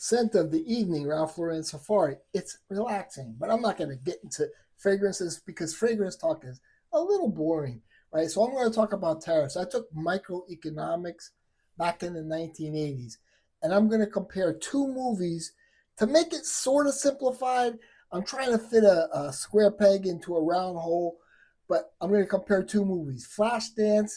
scent of the evening, Ralph Lauren Safari. It's relaxing, but I'm not going to get into fragrances because fragrance talk is a little boring, right? So I'm going to talk about tariffs. I took microeconomics back in the 1980s, and I'm going to compare two movies to make it sort of simplified. I'm trying to fit a square peg into a round hole, but I'm going to compare two movies, Flashdance,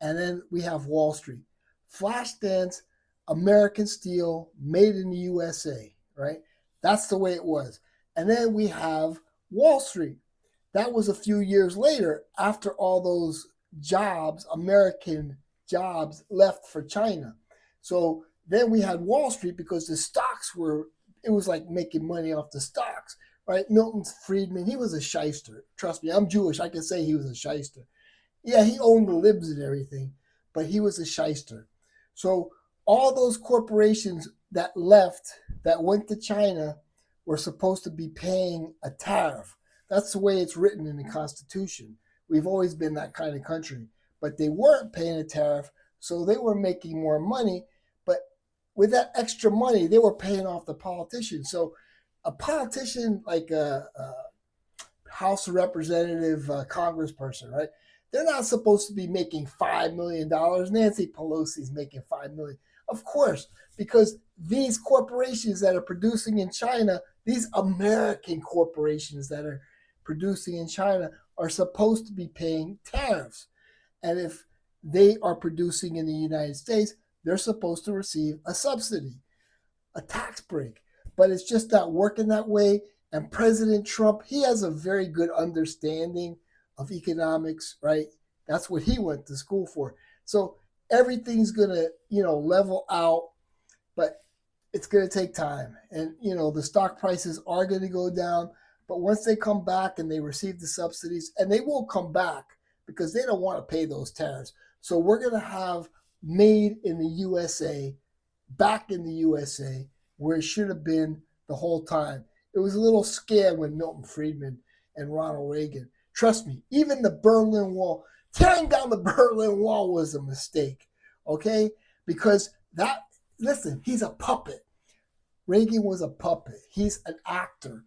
and then we have Wall Street. Flashdance, American steel, made in the USA, right? That's the way it was. And then we have Wall Street. That was a few years later after all those jobs, American jobs, left for China. So then we had Wall Street because the stocks were, it was like making money off the stocks, right? Milton Friedman, he was a shyster. Trust me, I'm Jewish. I can say he was a shyster. Yeah, he owned the libs and everything, but he was a shyster. So all those corporations that left, that went to China, were supposed to be paying a tariff. That's the way it's written in the Constitution. We've always been that kind of country, but they weren't paying a tariff, so they were making more money. But with that extra money, they were paying off the politicians. So a politician like a House of Representative, Congressperson, right? They're not supposed to be making $5 million. Nancy Pelosi's making $5 million, of course, because these corporations that are producing in China, these American corporations that are producing in China, are supposed to be paying tariffs, and if they are producing in the United States, they're supposed to receive a subsidy, a tax break. But it's just not working that way. And President Trump, he has a very good understanding of economics, right? That's what he went to school for. So everything's gonna, level out, but it's gonna take time. And the stock prices are gonna go down, but once they come back and they receive the subsidies, and they will come back because they don't want to pay those tariffs. So we're gonna have made in the USA, back in the USA, where it should have been the whole time. It was a little scare when Milton Friedman and Ronald Reagan. Trust me, even the Berlin Wall, tearing down the Berlin Wall was a mistake, okay? Because listen, he's a puppet. Reagan was a puppet. He's an actor.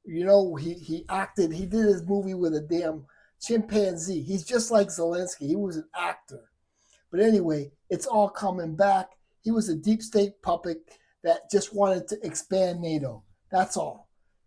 He acted, he did his movie with a damn chimpanzee. He's just like Zelensky. He was an actor. But anyway, it's all coming back. He was a deep state puppet that just wanted to expand NATO. That's all.